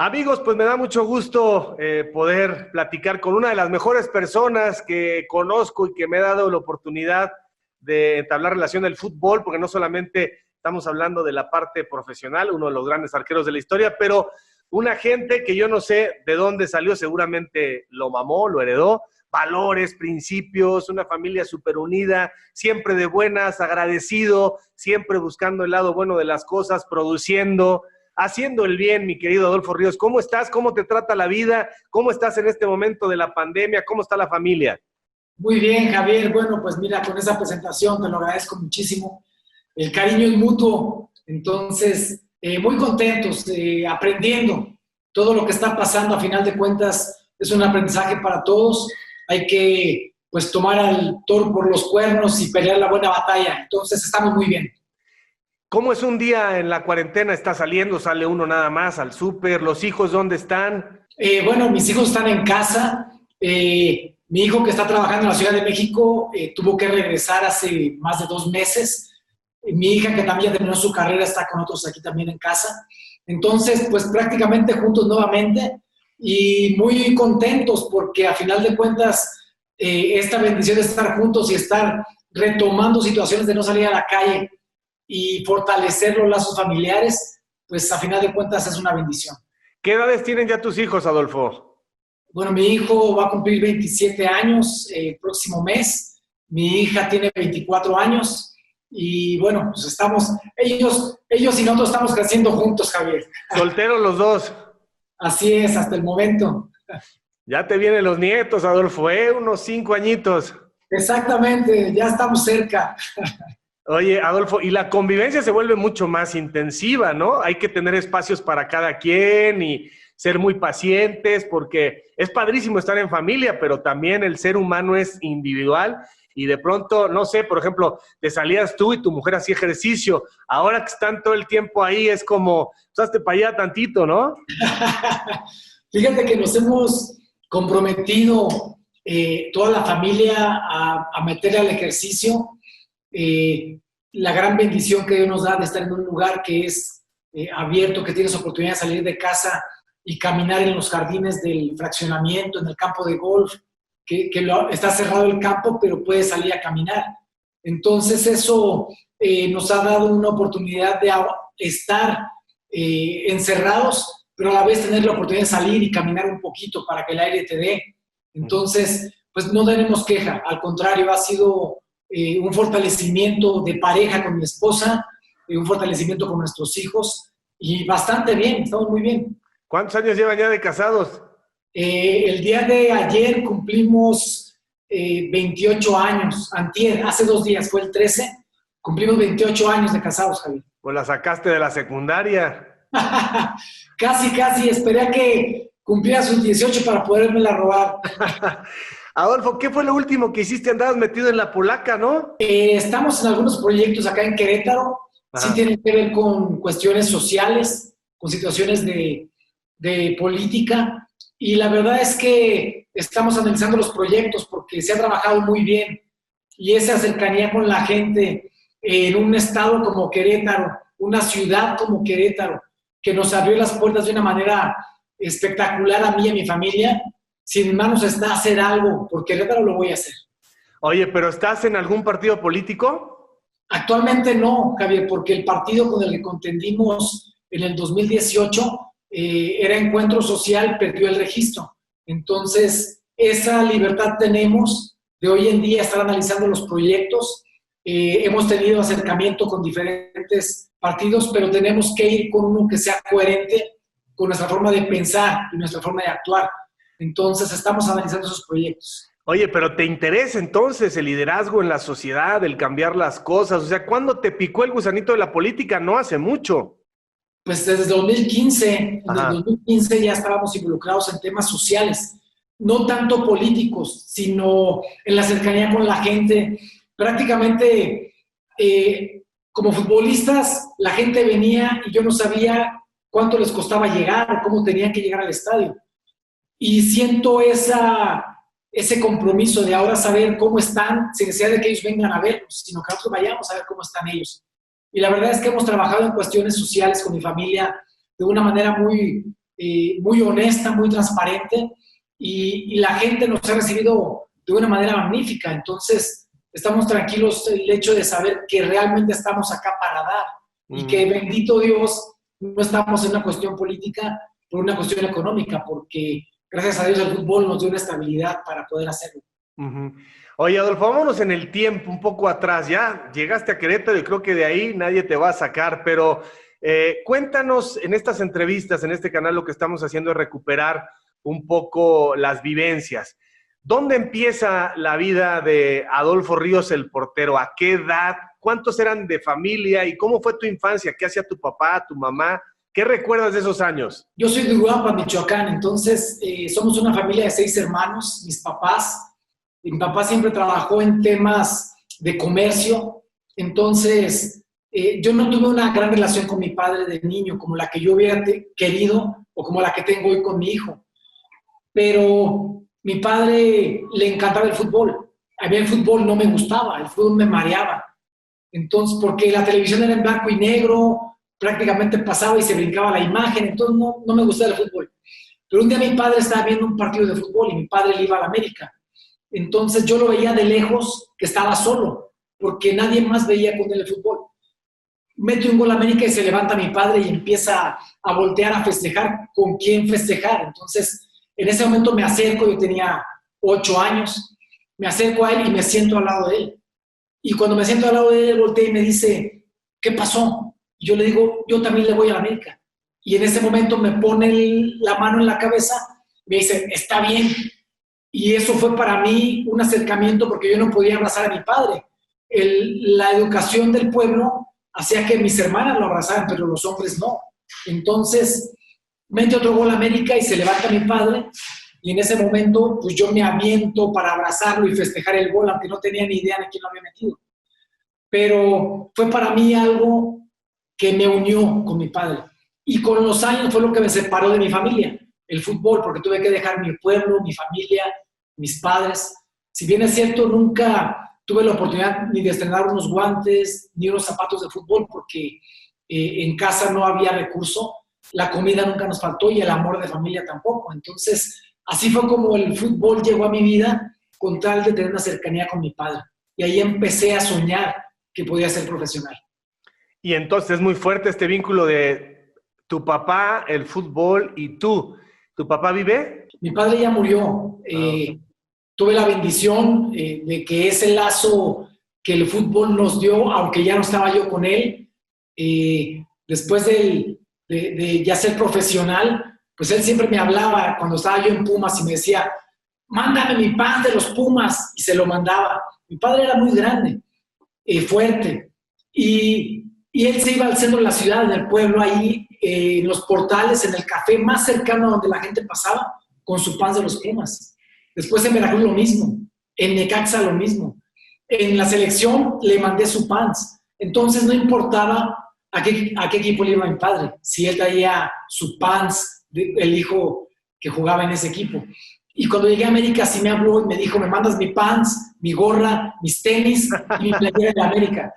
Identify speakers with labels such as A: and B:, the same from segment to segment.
A: Amigos, pues me da mucho gusto poder platicar con una de las mejores personas que conozco y que me ha dado la oportunidad de entablar relación del fútbol, porque no solamente estamos hablando de la parte profesional, uno de los grandes arqueros de la historia, pero una gente que yo no sé de dónde salió, seguramente lo mamó, lo heredó, valores, principios, una familia súper unida, siempre de buenas, agradecido, siempre buscando el lado bueno de las cosas, produciendo, haciendo el bien, mi querido Adolfo Ríos. ¿Cómo estás? ¿Cómo te trata la vida? ¿Cómo estás en este momento de la pandemia? ¿Cómo está la familia?
B: Muy bien, Javier. Bueno, pues mira, con esa presentación te lo agradezco muchísimo. El cariño es mutuo, entonces muy contentos, aprendiendo todo lo que está pasando. A final de cuentas es un aprendizaje para todos. Hay que pues tomar al toro por los cuernos y pelear la buena batalla. Entonces estamos muy bien.
A: ¿Cómo es un día en la cuarentena? ¿Está saliendo? ¿Sale uno nada más al súper? ¿Los hijos dónde están?
B: Bueno, mis hijos están en casa. Mi hijo que está trabajando en la Ciudad de México tuvo que regresar hace más de 2 meses. Mi hija que también ya terminó su carrera está con otros aquí también en casa. Entonces, pues prácticamente juntos nuevamente y muy contentos porque a final de cuentas esta bendición de estar juntos y estar retomando situaciones de no salir a la calle y fortalecer los lazos familiares, pues a final de cuentas es una bendición.
A: ¿Qué edades tienen ya tus hijos, Adolfo?
B: Bueno, mi hijo va a cumplir 27 años el próximo mes, mi hija tiene 24 años y bueno, pues estamos, ellos y nosotros estamos creciendo juntos, Javier.
A: Solteros los dos.
B: Así es, hasta el momento.
A: Ya te vienen los nietos, Adolfo, unos 5 añitos.
B: Exactamente, ya estamos cerca.
A: Oye, Adolfo, y la convivencia se vuelve mucho más intensiva, ¿no? Hay que tener espacios para cada quien y ser muy pacientes, porque es padrísimo estar en familia, pero también el ser humano es individual y de pronto, no sé, por ejemplo, te salías tú y tu mujer hacía ejercicio, ahora que están todo el tiempo ahí es como, pues hazte para allá tantito, ¿no?
B: Fíjate que nos hemos comprometido toda la familia a meterle al ejercicio. La gran bendición que Dios nos da de estar en un lugar que es abierto, que tienes oportunidad de salir de casa y caminar en los jardines del fraccionamiento, en el campo de golf, está cerrado el campo, pero puedes salir a caminar. Entonces eso nos ha dado una oportunidad de estar encerrados, pero a la vez tener la oportunidad de salir y caminar un poquito para que el aire te dé. Entonces, pues no tenemos queja, al contrario, ha sido un fortalecimiento de pareja con mi esposa, un fortalecimiento con nuestros hijos y bastante bien, estamos muy bien.
A: ¿Cuántos años llevan ya de casados?
B: El día de ayer cumplimos 28 años, antier, hace 2 días, fue el 13, cumplimos 28 años de casados, Javier.
A: Pues la sacaste de la secundaria.
B: Casi, esperé a que cumpliera sus 18 para podérmela robar.
A: Adolfo, ¿qué fue lo último que hiciste? Andabas metido en la polaca, ¿no?
B: Estamos en algunos proyectos acá en Querétaro,
A: Ajá.
B: sí tienen que ver con cuestiones sociales, con situaciones de política, y la verdad es que estamos analizando los proyectos porque se ha trabajado muy bien y esa cercanía con la gente en un estado como Querétaro, una ciudad como Querétaro, que nos abrió las puertas de una manera espectacular a mí y a mi familia. Si en mis manos está hacer algo por Querétaro, lo voy a hacer.
A: Oye, ¿pero estás en algún partido político?
B: Actualmente no, Javier, porque el partido con el que contendimos en el 2018 era Encuentro Social, perdió el registro. Entonces, esa libertad tenemos de hoy en día estar analizando los proyectos. Hemos tenido acercamiento con diferentes partidos, pero tenemos que ir con uno que sea coherente con nuestra forma de pensar y nuestra forma de actuar. Entonces, estamos analizando esos proyectos.
A: Oye, pero ¿te interesa entonces el liderazgo en la sociedad, el cambiar las cosas? O sea, ¿cuándo te picó el gusanito de la política? No hace mucho.
B: Pues desde 2015, en el
A: Ajá.
B: 2015 ya estábamos involucrados en temas sociales, no tanto políticos, sino en la cercanía con la gente. Prácticamente, como futbolistas, la gente venía y yo no sabía cuánto les costaba llegar o cómo tenían que llegar al estadio. Y siento ese compromiso de ahora saber cómo están, sin necesidad de que ellos vengan a vernos, sino que nosotros vayamos a ver cómo están ellos. Y la verdad es que hemos trabajado en cuestiones sociales con mi familia de una manera muy, muy honesta, muy transparente, y la gente nos ha recibido de una manera magnífica. Entonces, estamos tranquilos el hecho de saber que realmente estamos acá para dar y que, bendito Dios, no estamos en una cuestión política por una cuestión económica, porque gracias a Dios el fútbol nos dio una estabilidad para poder hacerlo.
A: Oye, Adolfo, vámonos en el tiempo un poco atrás. Ya llegaste a Querétaro y creo que de ahí nadie te va a sacar, pero cuéntanos en estas entrevistas, en este canal, lo que estamos haciendo es recuperar un poco las vivencias. ¿Dónde empieza la vida de Adolfo Ríos, el portero? ¿A qué edad? ¿Cuántos eran de familia? ¿Y cómo fue tu infancia? ¿Qué hacía tu papá, tu mamá? ¿Qué recuerdas de esos años?
B: Yo soy de Uruapan, Michoacán, entonces somos una familia de 6 hermanos, mis papás. Mi papá siempre trabajó en temas de comercio, entonces yo no tuve una gran relación con mi padre de niño, como la que yo hubiera querido o como la que tengo hoy con mi hijo. Pero mi padre le encantaba el fútbol. A mí el fútbol no me gustaba, el fútbol me mareaba. Entonces, porque la televisión era en blanco y negro, prácticamente pasaba y se brincaba la imagen, entonces no me gustaba el fútbol. Pero un día mi padre estaba viendo un partido de fútbol y mi padre le iba a la América. Entonces yo lo veía de lejos, que estaba solo, porque nadie más veía con él el fútbol. Mete un gol a América y se levanta mi padre y empieza a voltear a festejar con quién festejar. Entonces, en ese momento me acerco, yo tenía 8 años, me acerco a él y me siento al lado de él. Y cuando me siento al lado de él, voltea y me dice, ¿qué pasó? Y yo le digo, yo también le voy a la América. Y en ese momento me pone la mano en la cabeza, me dice, está bien. Y eso fue para mí un acercamiento porque yo no podía abrazar a mi padre. La educación del pueblo hacía que mis hermanas lo abrazaran, pero los hombres no. Entonces, mete otro gol a América y se levanta mi padre, y en ese momento, pues yo me aviento para abrazarlo y festejar el gol, aunque no tenía ni idea de quién lo había metido. Pero fue para mí algo que me unió con mi padre. Y con los años fue lo que me separó de mi familia, el fútbol, porque tuve que dejar mi pueblo, mi familia, mis padres. Si bien es cierto, nunca tuve la oportunidad ni de estrenar unos guantes, ni unos zapatos de fútbol, porque en casa no había recurso. La comida nunca nos faltó y el amor de familia tampoco. Entonces, así fue como el fútbol llegó a mi vida con tal de tener una cercanía con mi padre. Y ahí empecé a soñar que podía ser profesional.
A: Y entonces es muy fuerte este vínculo de tu papá, el fútbol y tú. ¿Tu papá vive?
B: Mi padre ya murió. Tuve la bendición de que ese lazo que el fútbol nos dio, aunque ya no estaba yo con él, después de ya ser profesional, pues él siempre me hablaba cuando estaba yo en Pumas y me decía, mándame mi pan de los Pumas, y se lo mandaba. Mi padre era muy grande, fuerte, y él se iba al centro de la ciudad, en el pueblo, ahí en los portales, en el café más cercano donde la gente pasaba, con su pan de los Pumas. Después en Veracruz lo mismo, en Necaxa lo mismo. En la selección le mandé su pants. Entonces no importaba a qué equipo le iba mi padre, si él traía su pants, el hijo que jugaba en ese equipo. Y cuando llegué a América sí me habló y me dijo, me mandas mi pants, mi gorra, mis tenis y mi playera de América.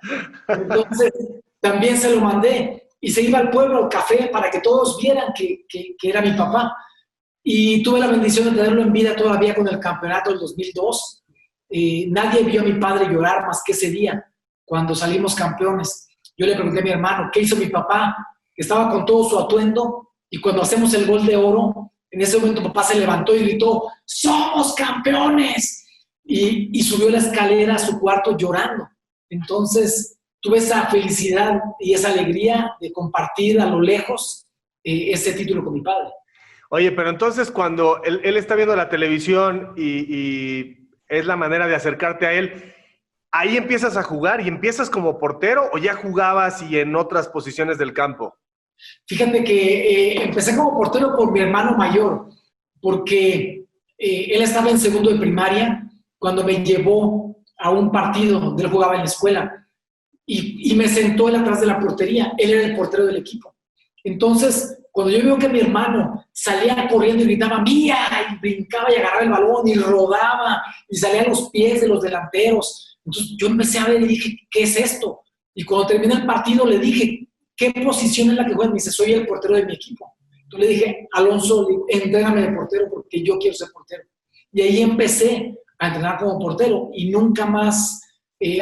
B: Entonces también se lo mandé y se iba al pueblo, al café, para que todos vieran que era mi papá. Y tuve la bendición de tenerlo en vida todavía con el campeonato del 2002. Nadie vio a mi padre llorar más que ese día, cuando salimos campeones. Yo le pregunté a mi hermano, ¿qué hizo mi papá? Estaba con todo su atuendo, y cuando hacemos el gol de oro, en ese momento papá se levantó y gritó, ¡somos campeones! Y subió la escalera a su cuarto llorando. Entonces tuve esa felicidad y esa alegría de compartir a lo lejos ese título con mi padre.
A: Oye, pero entonces cuando él está viendo la televisión y es la manera de acercarte a él, ¿ahí empiezas a jugar y empiezas como portero o ya jugabas y en otras posiciones del campo?
B: Fíjate que empecé como portero por mi hermano mayor, porque él estaba en segundo de primaria cuando me llevó a un partido donde él jugaba en la escuela y me sentó él atrás de la portería. Él era el portero del equipo. Entonces, cuando yo veo que mi hermano salía corriendo y gritaba ¡mía! Y brincaba y agarraba el balón y rodaba y salía a los pies de los delanteros, entonces yo empecé a ver y dije, ¿qué es esto? Y cuando terminé el partido le dije, ¿qué posición es la que juega? Me dice, soy el portero de mi equipo. Entonces le dije, Alonso, entréname de portero porque yo quiero ser portero. Y ahí empecé a entrenar como portero y nunca más,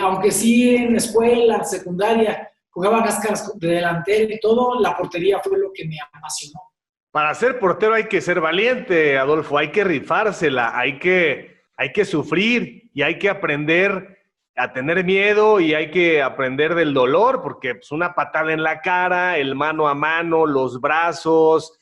B: aunque sí en la escuela, secundaria, jugaba cáscaras de delantero y todo, la portería fue lo que me apasionó.
A: Para ser portero hay que ser valiente, Adolfo, hay que rifársela, hay que sufrir y hay que aprender a tener miedo y hay que aprender del dolor, porque pues, una patada en la cara, el mano a mano, los brazos,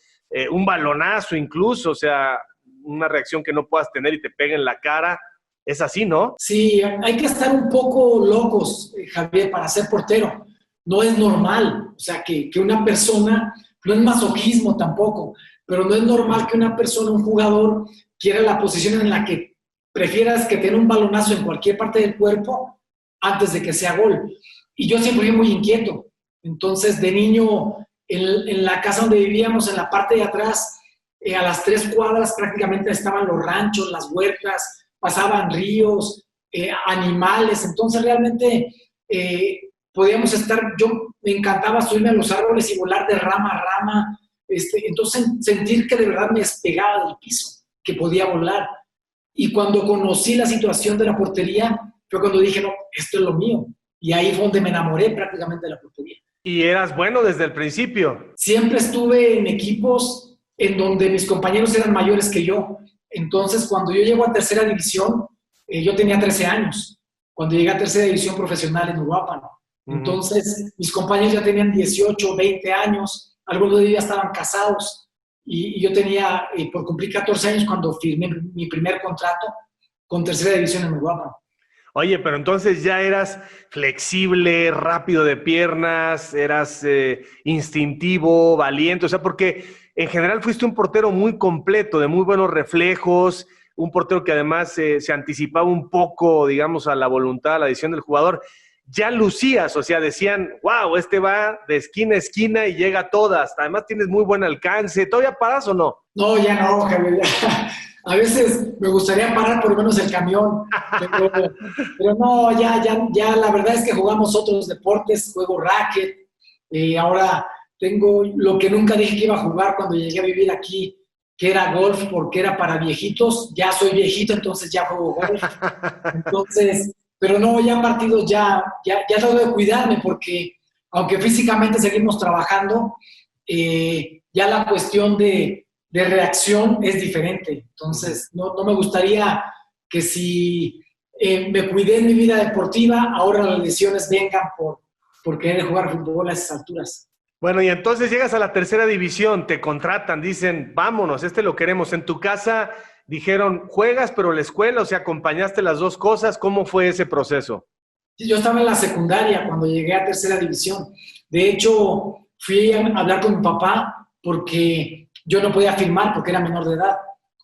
A: un balonazo incluso, o sea, una reacción que no puedas tener y te pega en la cara, es así, ¿no?
B: Sí, hay que estar un poco locos, Javier, para ser portero. No es normal, o sea, que una persona, no es masoquismo tampoco, pero no es normal que una persona, un jugador, quiera la posición en la que prefieras que tenga un balonazo en cualquier parte del cuerpo antes de que sea gol. Y yo siempre fui muy inquieto. Entonces, de niño, en la casa donde vivíamos, en la parte de atrás, a las 3 cuadras prácticamente estaban los ranchos, las huertas, pasaban ríos, animales. Entonces, realmente podíamos estar, yo me encantaba subirme a los árboles y volar de rama a rama. Entonces, sentir que de verdad me despegaba del piso, que podía volar. Y cuando conocí la situación de la portería, fue cuando dije, no, esto es lo mío. Y ahí fue donde me enamoré prácticamente de la portería.
A: Y eras bueno desde el principio.
B: Siempre estuve en equipos en donde mis compañeros eran mayores que yo. Entonces, cuando yo llego a tercera división, yo tenía 13 años. Cuando llegué a tercera división profesional en Uruapan. Entonces, mis compañeros ya tenían 18, 20 años. Algunos de ellos ya estaban casados. Y yo tenía, por cumplir 14 años, cuando firmé mi primer contrato con tercera división en Uruapan.
A: Oye, pero entonces ya eras flexible, rápido de piernas, eras instintivo, valiente, o sea, porque en general fuiste un portero muy completo, de muy buenos reflejos, un portero que además se anticipaba un poco, digamos, a la voluntad, a la decisión del jugador. Ya lucías, o sea, decían, wow, este va de esquina a esquina y llega a todas. Además tienes muy buen alcance. ¿Todavía paras o no?
B: No, ya no, Javier. A veces me gustaría parar por lo menos el camión, pero no, ya la verdad es que jugamos otros deportes, juego racket, ahora tengo lo que nunca dije que iba a jugar cuando llegué a vivir aquí, que era golf, porque era para viejitos. Ya soy viejito, entonces ya juego golf. Entonces, pero no, ya partidos ya tengo de cuidarme, porque aunque físicamente seguimos trabajando, ya la cuestión de reacción es diferente. Entonces, no me gustaría que si me cuidé en mi vida deportiva, ahora las lesiones vengan por querer jugar fútbol a esas alturas.
A: Bueno, y entonces llegas a la tercera división, te contratan, dicen, vámonos, lo queremos. En tu casa dijeron, juegas, pero la escuela, o sea, acompañaste las dos cosas. ¿Cómo fue ese proceso?
B: Yo estaba en la secundaria cuando llegué a tercera división. De hecho, fui a hablar con mi papá porque yo no podía firmar porque era menor de edad.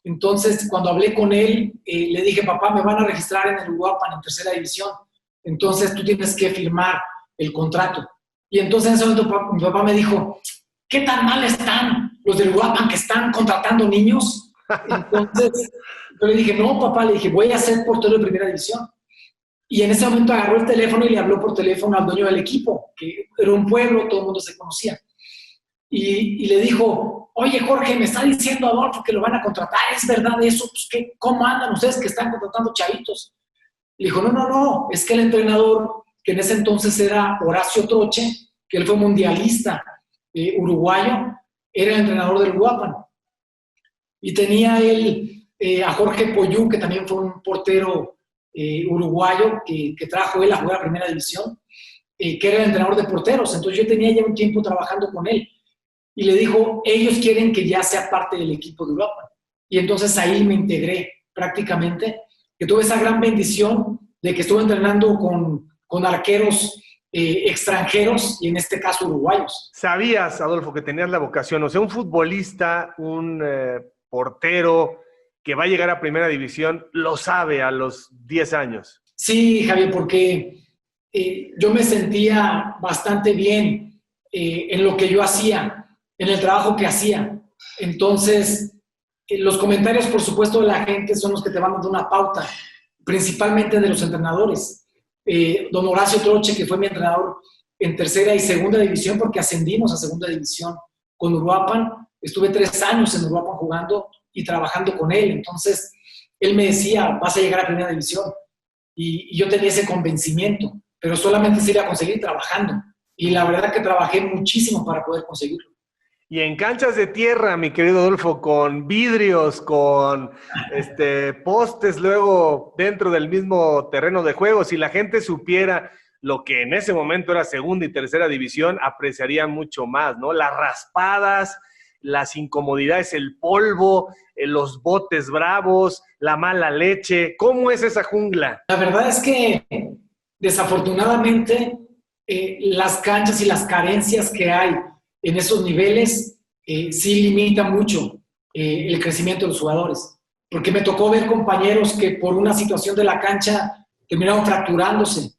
B: Entonces, cuando hablé con él, le dije, papá, me van a registrar en el Uruapan en tercera división. Entonces, tú tienes que firmar el contrato. Y entonces en ese momento mi papá me dijo, ¿qué tan mal están los del Uruapan que están contratando niños? Entonces, yo le dije, no, papá, le dije, voy a ser portero de primera división. Y en ese momento agarró el teléfono y le habló por teléfono al dueño del equipo, que era un pueblo, todo el mundo se conocía. Y le dijo, oye, Jorge, me está diciendo Adolfo que lo van a contratar, ¿es verdad eso? Pues, ¿cómo andan ustedes que están contratando chavitos? Le dijo, no, es que el entrenador, que en ese entonces era Horacio Troche, que él fue mundialista uruguayo, era el entrenador del Uruapan. Y tenía él a Jorge Poyú, que también fue un portero uruguayo, que trajo él a jugar a primera división, que era el entrenador de porteros. Entonces yo tenía ya un tiempo trabajando con él. Y le dijo, ellos quieren que ya sea parte del equipo de Uruapan. Y entonces ahí me integré prácticamente, que tuve esa gran bendición de que estuve entrenando con arqueros extranjeros y en este caso uruguayos.
A: ¿Sabías, Adolfo, que tenías la vocación? O sea, un futbolista, un portero que va a llegar a primera división, lo sabe a los 10 años.
B: Sí, Javier, porque yo me sentía bastante bien en lo que yo hacía, en el trabajo que hacía. Entonces, los comentarios, por supuesto, de la gente son los que te van dando una pauta, principalmente de los entrenadores. Don Horacio Troche, que fue mi entrenador en tercera y segunda división, porque ascendimos a segunda división con Uruapan, estuve 3 años en Uruapan jugando y trabajando con él. Entonces, él me decía, vas a llegar a primera división. Y yo tenía ese convencimiento, pero solamente se iba a conseguir trabajando. Y la verdad que trabajé muchísimo para poder conseguirlo.
A: Y en canchas de tierra, mi querido Adolfo, con vidrios, con postes luego dentro del mismo terreno de juego, si la gente supiera lo que en ese momento era segunda y tercera división, apreciaría mucho más, ¿no? Las raspadas, las incomodidades, el polvo, los botes bravos, la mala leche. ¿Cómo es esa jungla?
B: La verdad es que desafortunadamente las canchas y las carencias que hay en esos niveles sí limitan mucho el crecimiento de los jugadores. Porque me tocó ver compañeros que por una situación de la cancha terminaron fracturándose.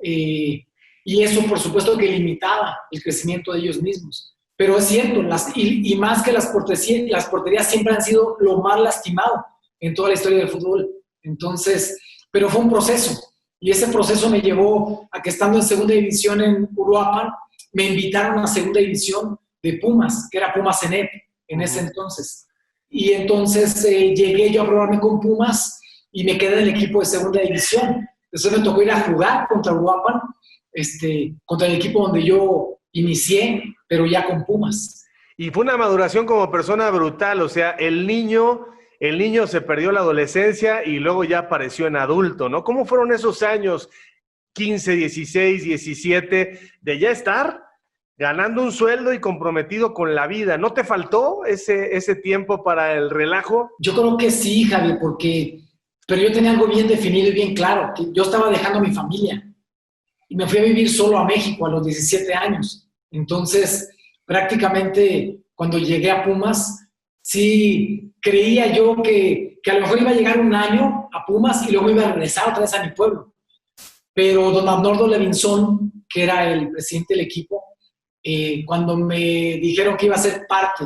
B: Y eso, por supuesto, que limitaba el crecimiento de ellos mismos. Pero es cierto, y más que las porterías siempre han sido lo más lastimado en toda la historia del fútbol. Entonces, pero fue un proceso. Y ese proceso me llevó a que, estando en segunda división en Uruapan, me invitaron a segunda división de Pumas, que era Pumas Cenep en ese entonces. Y entonces llegué yo a probarme con Pumas y me quedé en el equipo de segunda división. Entonces me tocó ir a jugar contra Uruapan, contra el equipo donde yo inicié, pero ya con Pumas.
A: Y fue una maduración como persona brutal, o sea, el niño se perdió la adolescencia y luego ya apareció en adulto, ¿no? ¿Cómo fueron esos años, 15, 16, 17, de ya estar ganando un sueldo y comprometido con la vida? ¿No te faltó ese tiempo para el relajo?
B: Yo creo que sí, Javi, pero yo tenía algo bien definido y bien claro, que yo estaba dejando a mi familia y me fui a vivir solo a México a los 17 años. Entonces, prácticamente cuando llegué a Pumas, sí creía yo que a lo mejor iba a llegar un año a Pumas y luego iba a regresar otra vez a mi pueblo. Pero don Arnoldo Levinson, que era el presidente del equipo, cuando me dijeron que iba a ser parte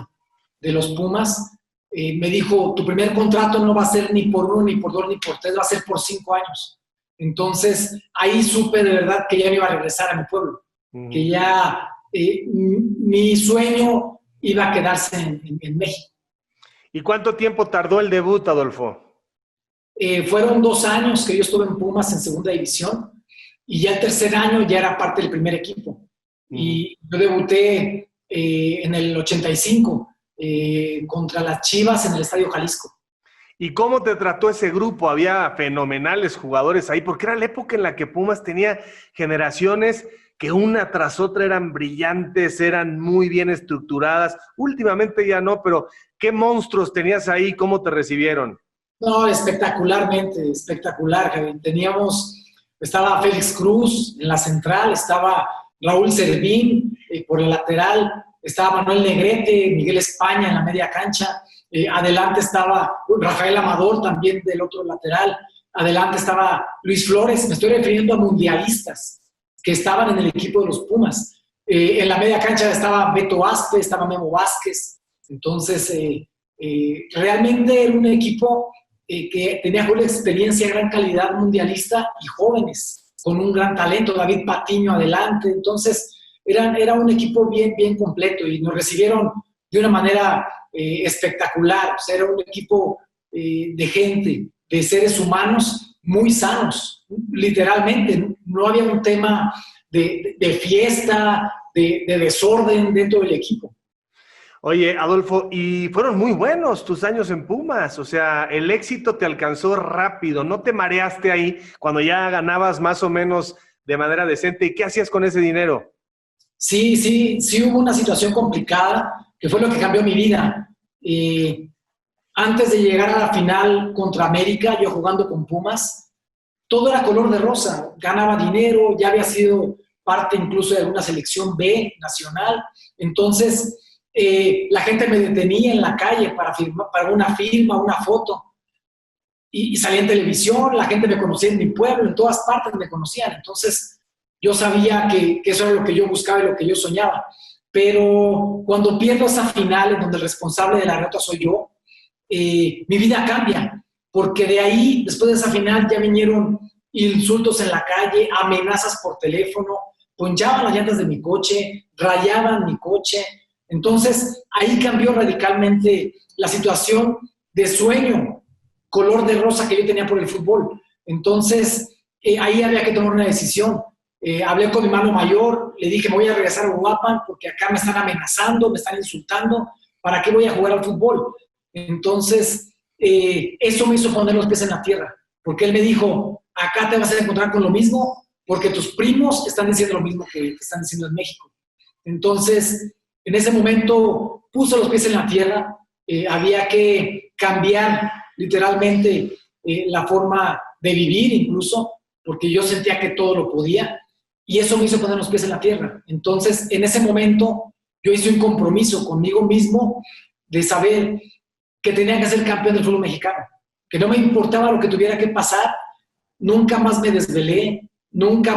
B: de los Pumas, me dijo, tu primer contrato no va a ser ni por 1, ni por 2, ni por 3, va a ser por 5 años. Entonces, ahí supe de verdad que ya me iba a regresar a mi pueblo, que ya mi sueño iba a quedarse en México.
A: ¿Y cuánto tiempo tardó el debut, Adolfo?
B: Fueron 2 años que yo estuve en Pumas en segunda división y ya el tercer año ya era parte del primer equipo. Y yo debuté en el 85 contra las Chivas en el Estadio Jalisco.
A: ¿Y cómo te trató ese grupo? Había fenomenales jugadores ahí, porque era la época en la que Pumas tenía generaciones que una tras otra eran brillantes, eran muy bien estructuradas. Últimamente ya no, pero ¿qué monstruos tenías ahí? ¿Cómo te recibieron?
B: No, espectacularmente, espectacular. Estaba Félix Cruz en la central, estaba Raúl Servín por el lateral, estaba Manuel Negrete, Miguel España en la media cancha, adelante estaba Rafael Amador también del otro lateral, adelante estaba Luis Flores. Me estoy refiriendo a mundialistas que estaban en el equipo de los Pumas. En la media cancha estaba Beto Aspe, estaba Memo Vázquez. Entonces, realmente era un equipo que tenía buena experiencia, gran calidad mundialista y jóvenes, con un gran talento, David Patiño adelante. Entonces, era un equipo bien, bien completo y nos recibieron de una manera espectacular. O sea, era un equipo de gente, de seres humanos muy sanos, literalmente. No había un tema de fiesta, de desorden dentro del equipo.
A: Oye, Adolfo, y fueron muy buenos tus años en Pumas, o sea, el éxito te alcanzó rápido, ¿no te mareaste ahí cuando ya ganabas más o menos de manera decente? ¿Y qué hacías con ese dinero?
B: Sí hubo una situación complicada, que fue lo que cambió mi vida. Antes de llegar a la final contra América, yo jugando con Pumas, todo era color de rosa, ganaba dinero, ya había sido parte incluso de alguna selección B nacional. Entonces, la gente me detenía en la calle para una firma, una foto, y salía en televisión, la gente me conocía en mi pueblo, en todas partes me conocían. Entonces, yo sabía que eso era lo que yo buscaba y lo que yo soñaba. Pero cuando pierdo esa final, en donde el responsable de la derrota soy yo, mi vida cambia, porque de ahí, después de esa final, ya vinieron insultos en la calle, amenazas por teléfono, ponchaban las llantas de mi coche, rayaban mi coche. Entonces, ahí cambió radicalmente la situación de sueño, color de rosa que yo tenía por el fútbol. Entonces, ahí había que tomar una decisión. Hablé con mi hermano mayor, le dije, me voy a regresar a Uruapan porque acá me están amenazando, me están insultando, ¿para qué voy a jugar al fútbol? Entonces, eso me hizo poner los pies en la tierra, porque él me dijo, acá te vas a encontrar con lo mismo, porque tus primos están diciendo lo mismo que están diciendo en México. Entonces, en ese momento puse los pies en la tierra, había que cambiar literalmente la forma de vivir incluso, porque yo sentía que todo lo podía, y eso me hizo poner los pies en la tierra. Entonces, en ese momento, yo hice un compromiso conmigo mismo de saber que tenía que ser campeón del fútbol mexicano, que no me importaba lo que tuviera que pasar, nunca más me desvelé, nunca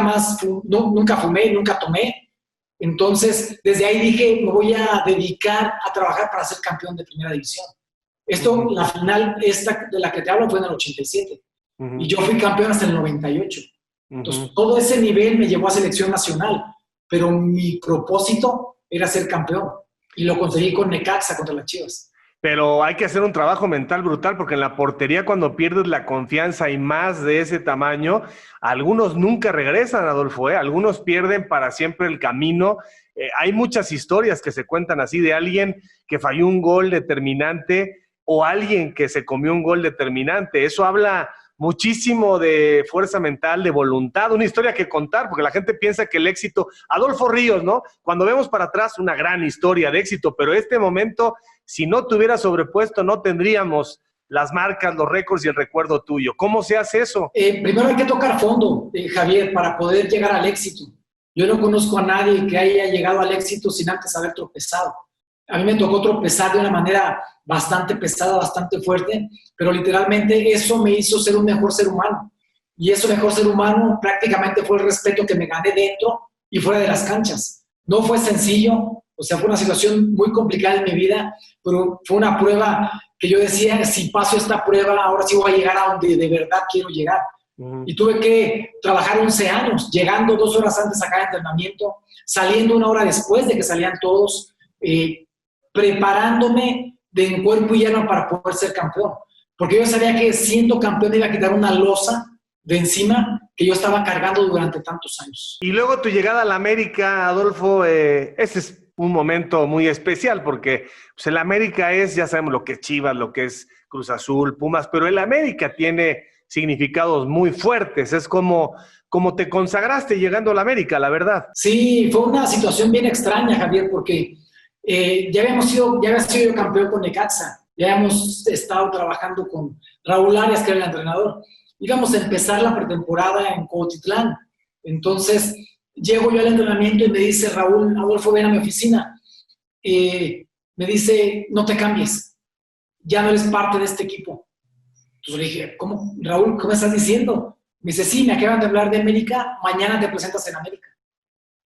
B: fumé, nunca tomé. Entonces, desde ahí dije, me voy a dedicar a trabajar para ser campeón de primera división. Esto, la final esta de la que te hablo fue en el 87. Y yo fui campeón hasta el 98. Entonces, todo ese nivel me llevó a selección nacional, pero mi propósito era ser campeón. Y lo conseguí con Necaxa contra las Chivas.
A: Pero hay que hacer un trabajo mental brutal, porque en la portería, cuando pierdes la confianza y más de ese tamaño, algunos nunca regresan, Adolfo, ¿eh? Algunos pierden para siempre el camino. Hay muchas historias que se cuentan así de alguien que falló un gol determinante o alguien que se comió un gol determinante. Eso habla muchísimo de fuerza mental, de voluntad, una historia que contar, porque la gente piensa que el éxito, Adolfo Ríos, ¿no? Cuando vemos para atrás, una gran historia de éxito, pero este momento, si no te hubieras sobrepuesto, no tendríamos las marcas, los récords y el recuerdo tuyo. ¿Cómo se hace eso?
B: Primero hay que tocar fondo, Javier, para poder llegar al éxito. Yo no conozco a nadie que haya llegado al éxito sin antes haber tropezado. A mí me tocó tropezar de una manera bastante pesada, bastante fuerte, pero literalmente eso me hizo ser un mejor ser humano. Y ese mejor ser humano prácticamente fue el respeto que me gané dentro y fuera de las canchas. No fue sencillo, o sea, fue una situación muy complicada en mi vida, pero fue una prueba que yo decía, si paso esta prueba, ahora sí voy a llegar a donde de verdad quiero llegar. Y tuve que trabajar 11 años, llegando 2 horas antes a cada entrenamiento, saliendo 1 hora después de que salían todos, preparándome de cuerpo y alma para poder ser campeón. Porque yo sabía que siendo campeón iba a quitar una losa de encima que yo estaba cargando durante tantos años.
A: Y luego tu llegada a la América, Adolfo, ese es un momento muy especial porque pues, el América es, ya sabemos lo que es Chivas, lo que es Cruz Azul, Pumas, pero el América tiene significados muy fuertes. Es como te consagraste llegando a la América, la verdad.
B: Sí, fue una situación bien extraña, Javier, porque ya había sido yo campeón con Necaxa, ya habíamos estado trabajando con Raúl Arias, que era el entrenador. Íbamos a empezar la pretemporada en Cuautitlán. Entonces, llego yo al entrenamiento y me dice Raúl, Adolfo, ven a mi oficina. Me dice, no te cambies, ya no eres parte de este equipo. Entonces le dije, ¿cómo? Raúl, ¿cómo estás diciendo? Me dice, sí, me acaban de hablar de América, mañana te presentas en América.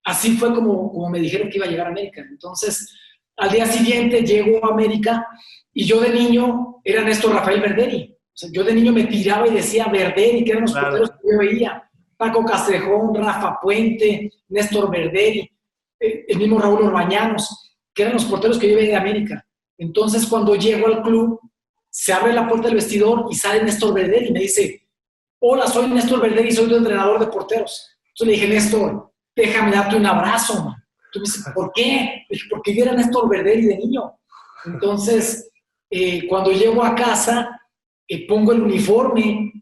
B: Así fue como me dijeron que iba a llegar a América. Entonces, al día siguiente llego a América y yo de niño era Néstor Rafael Verderi. O sea, yo de niño me tiraba y decía Verderi, que eran los porteros que yo veía. Paco Castrejón, Rafa Puente, Néstor Verderi, el mismo Raúl Orbañanos, que eran los porteros que yo veía de América. Entonces, cuando llego al club, se abre la puerta del vestidor y sale Néstor Verderi y me dice, hola, soy Néstor Verderi, soy tu entrenador de porteros. Entonces le dije, Néstor, déjame darte un abrazo, man. Entonces me dice, ¿por qué? Le dije, porque yo era Néstor Verderi de niño. Entonces, cuando llego a casa, pongo el uniforme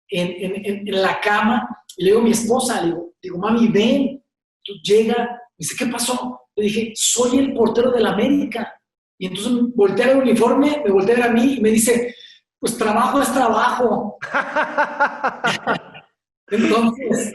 B: en la cama y le digo a mi esposa, le digo, mami, ven. Tú llega, me dice, ¿qué pasó? Le dije, soy el portero del América. Y entonces voltea el uniforme, me voltea a ver a mí y me dice, pues trabajo es trabajo. Entonces,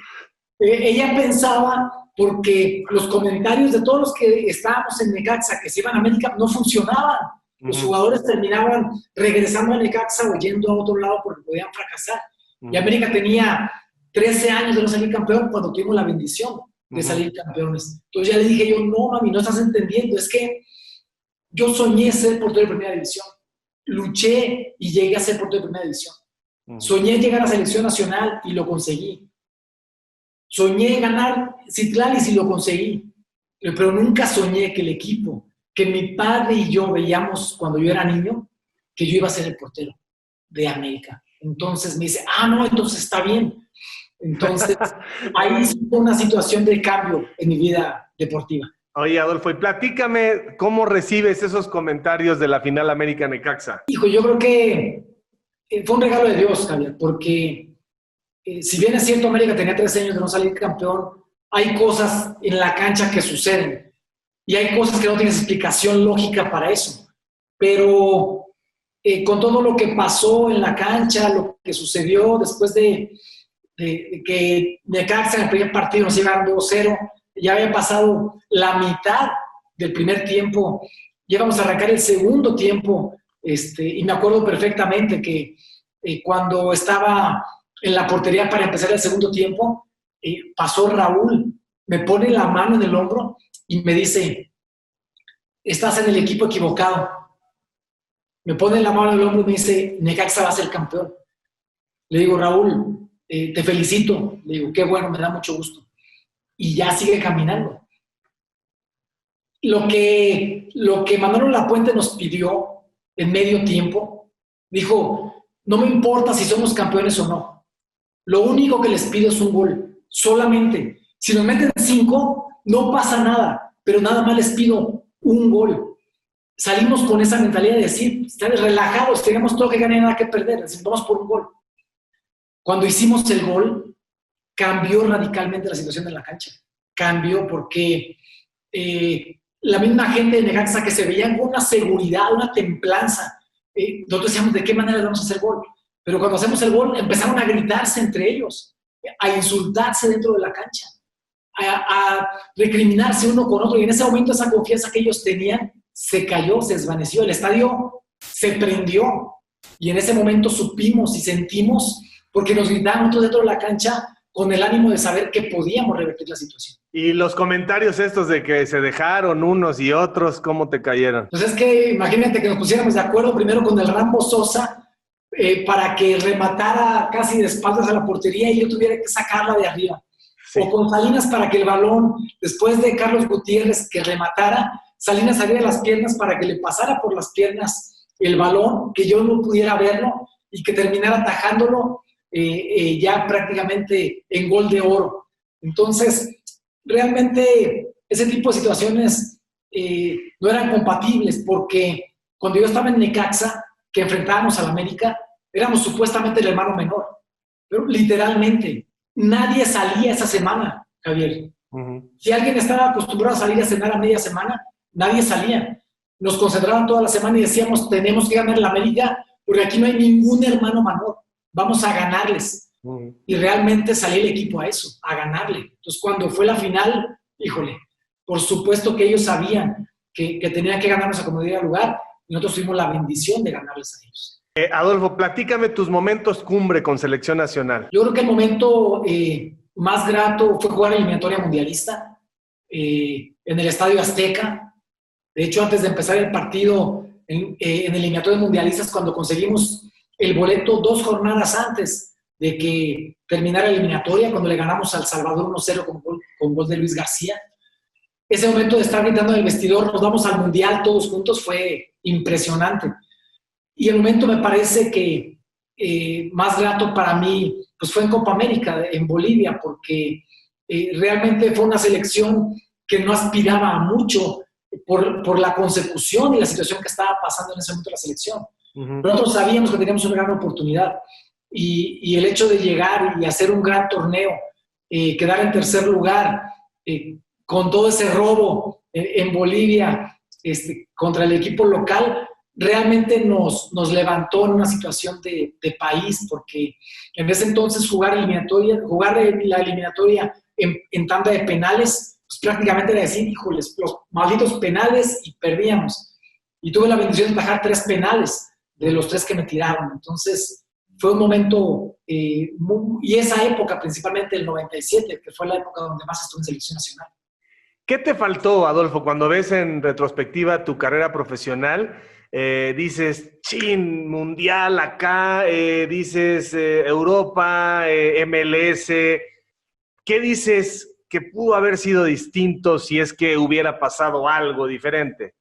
B: ella pensaba, porque los comentarios de todos los que estábamos en Necaxa, que se iban a América, no funcionaban. Los jugadores terminaban regresando a Necaxa o yendo a otro lado porque podían fracasar. Y América tenía 13 años de no salir campeón cuando tuvimos la bendición de salir campeones. Entonces ya le dije yo, no, mami, no estás entendiendo, es que yo soñé ser portero de primera división. Luché y llegué a ser portero de primera división. Soñé llegar a la selección nacional y lo conseguí. Soñé ganar Citlalis y lo conseguí. Pero nunca soñé que el equipo, que mi padre y yo veíamos cuando yo era niño, que yo iba a ser el portero de América. Entonces me dice, no, entonces está bien. Entonces, ahí fue una situación de cambio en mi vida deportiva.
A: Oye, Adolfo, y platícame cómo recibes esos comentarios de la final América-Necaxa.
B: Hijo, yo creo que fue un regalo de Dios, Javier, porque si bien es cierto, América tenía 13 años de no salir campeón, hay cosas en la cancha que suceden y hay cosas que no tienen explicación lógica para eso. Pero con todo lo que pasó en la cancha, lo que sucedió después de que Necaxa en el primer partido nos iba 2-0, ya había pasado la mitad del primer tiempo, ya íbamos a arrancar el segundo tiempo, y me acuerdo perfectamente que cuando estaba en la portería para empezar el segundo tiempo, pasó Raúl, me pone la mano en el hombro y me dice, estás en el equipo equivocado. Me pone la mano en el hombro y me dice, Necaxa va a ser campeón. Le digo, Raúl, te felicito. Le digo, qué bueno, me da mucho gusto. Y ya sigue caminando. Lo que Manolo Lapuente nos pidió en medio tiempo, dijo, no me importa si somos campeones o no. Lo único que les pido es un gol. Solamente. Si nos meten 5, no pasa nada. Pero nada más les pido un gol. Salimos con esa mentalidad de decir, están relajados, tenemos todo que ganar y nada que perder. Vamos por un gol. Cuando hicimos el gol, cambió radicalmente la situación de la cancha. Cambió porque la misma gente de Necaxa que se veía con una seguridad, una templanza, nosotros decíamos, ¿de qué manera vamos a hacer gol? Pero cuando hacemos el gol, empezaron a gritarse entre ellos, a insultarse dentro de la cancha, a recriminarse uno con otro. Y en ese momento esa confianza que ellos tenían se cayó, se desvaneció. El estadio se prendió. Y en ese momento supimos y sentimos, porque nos gritaban nosotros dentro de la cancha, con el ánimo de saber que podíamos revertir la situación.
A: Y los comentarios estos de que se dejaron unos y otros, ¿cómo te cayeron?
B: Pues es que imagínate que nos pusiéramos de acuerdo primero con el Rambo Sosa para que rematara casi de espaldas a la portería y yo tuviera que sacarla de arriba. Sí. O con Salinas para que el balón, después de Carlos Gutiérrez que rematara, Salinas abriera las piernas para que le pasara por las piernas el balón, que yo no pudiera verlo y que terminara atajándolo ya prácticamente en gol de oro. Entonces, realmente ese tipo de situaciones no eran compatibles porque cuando yo estaba en Necaxa, que enfrentábamos a la América, éramos supuestamente el hermano menor, pero literalmente nadie salía esa semana, Javier. Uh-huh. Si alguien estaba acostumbrado a salir a cenar a media semana, nadie salía. Nos concentraban toda la semana y decíamos, tenemos que ganar la América porque aquí no hay ningún hermano menor. Vamos a ganarles. Uh-huh. Y realmente salió el equipo a eso, a ganarle. Entonces, cuando fue la final, híjole, por supuesto que ellos sabían que tenían que ganarnos a como diera lugar y nosotros tuvimos la bendición de ganarles a ellos.
A: Adolfo, platícame tus momentos cumbre con Selección Nacional.
B: Yo creo que el momento más grato fue jugar eliminatoria mundialista en el Estadio Azteca. De hecho, antes de empezar el partido en eliminatorias mundialistas, cuando conseguimos el boleto 2 jornadas antes de que terminara la eliminatoria, cuando le ganamos al Salvador 1-0 con gol de Luis García. Ese momento de estar gritando en el vestidor, nos vamos al Mundial todos juntos, fue impresionante. Y el momento me parece que más grato para mí pues fue en Copa América, en Bolivia, porque realmente fue una selección que no aspiraba a mucho por la consecución y la situación que estaba pasando en ese momento la selección. Uh-huh. Pero nosotros sabíamos que teníamos una gran oportunidad y el hecho de llegar y hacer un gran torneo, quedar en tercer lugar, con todo ese robo en Bolivia contra el equipo local, realmente nos levantó en una situación de país, porque en ese entonces jugar la eliminatoria en tanda de penales, pues prácticamente era decir, híjoles, los malditos penales y perdíamos. Y tuve la bendición de atajar 3 penales de los 3 que me tiraron. Entonces fue un momento, y esa época principalmente el 97, que fue la época donde más estuve en selección nacional.
A: ¿Qué te faltó, Adolfo, cuando ves en retrospectiva tu carrera profesional? Dices, chin, mundial acá, dices Europa, MLS. ¿Qué dices que pudo haber sido distinto si es que hubiera pasado algo diferente?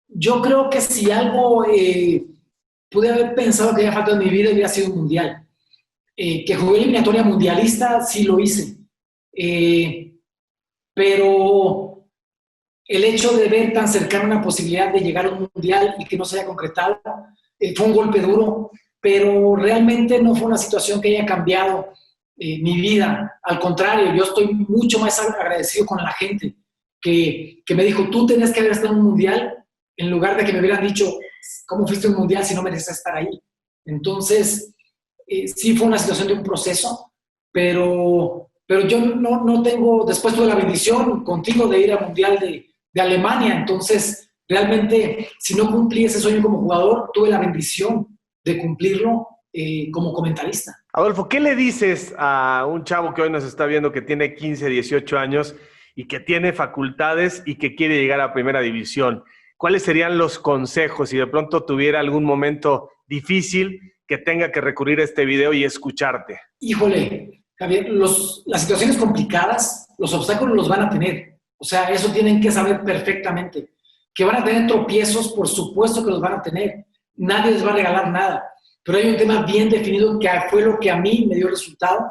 B: Yo creo que si algo pude haber pensado que había faltado en mi vida, hubiera sido un mundial. Que jugué eliminatoria mundialista, sí lo hice. Pero el hecho de ver tan cercana una posibilidad de llegar a un mundial y que no se haya concretado, fue un golpe duro, pero realmente no fue una situación que haya cambiado mi vida. Al contrario, yo estoy mucho más agradecido con la gente que me dijo, tú tenías que haber estado en un mundial, en lugar de que me hubieran dicho, ¿cómo fuiste a un mundial si no mereces estar ahí? Entonces, sí fue una situación de un proceso, pero yo no tengo, después tuve la bendición contigo de ir al mundial de Alemania, entonces realmente si no cumplí ese sueño como jugador, tuve la bendición de cumplirlo como comentarista.
A: Adolfo, ¿qué le dices a un chavo que hoy nos está viendo que tiene 15, 18 años y que tiene facultades y que quiere llegar a primera división? ¿Cuáles serían los consejos si de pronto tuviera algún momento difícil que tenga que recurrir a este video y escucharte?
B: Híjole, Javier, las situaciones complicadas, los obstáculos los van a tener. O sea, eso tienen que saber perfectamente. Que van a tener tropiezos, por supuesto que los van a tener. Nadie les va a regalar nada. Pero hay un tema bien definido que fue lo que a mí me dio resultado.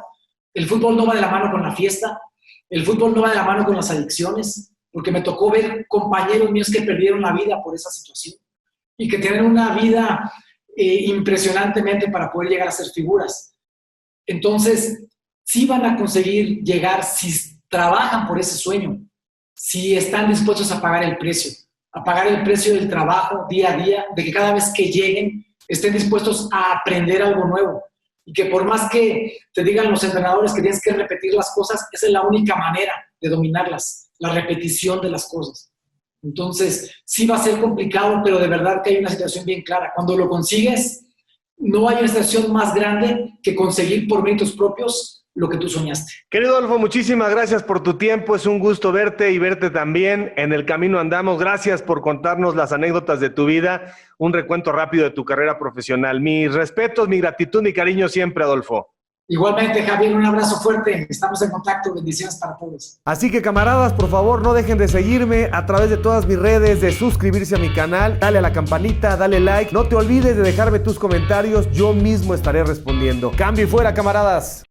B: El fútbol no va de la mano con la fiesta. El fútbol no va de la mano con las adicciones. Porque me tocó ver compañeros míos que perdieron la vida por esa situación. Y que tienen una vida impresionantemente para poder llegar a ser figuras. Entonces, sí van a conseguir llegar si trabajan por ese sueño, si están dispuestos a pagar el precio del trabajo día a día, de que cada vez que lleguen estén dispuestos a aprender algo nuevo y que por más que te digan los entrenadores que tienes que repetir las cosas, esa es la única manera de dominarlas, la repetición de las cosas. Entonces, sí va a ser complicado, pero de verdad que hay una situación bien clara. Cuando lo consigues, no hay una situación más grande que conseguir por méritos propios lo que tú soñaste.
A: Querido Adolfo, muchísimas gracias por tu tiempo. Es un gusto verte y verte también. En el camino andamos. Gracias por contarnos las anécdotas de tu vida. Un recuento rápido de tu carrera profesional. Mis respetos, mi gratitud, mi cariño siempre, Adolfo.
B: Igualmente, Javier, un abrazo fuerte. Estamos en contacto. Bendiciones para todos.
C: Así que, camaradas, por favor, no dejen de seguirme a través de todas mis redes, de suscribirse a mi canal, dale a la campanita, dale like. No te olvides de dejarme tus comentarios. Yo mismo estaré respondiendo. Cambio y fuera, camaradas.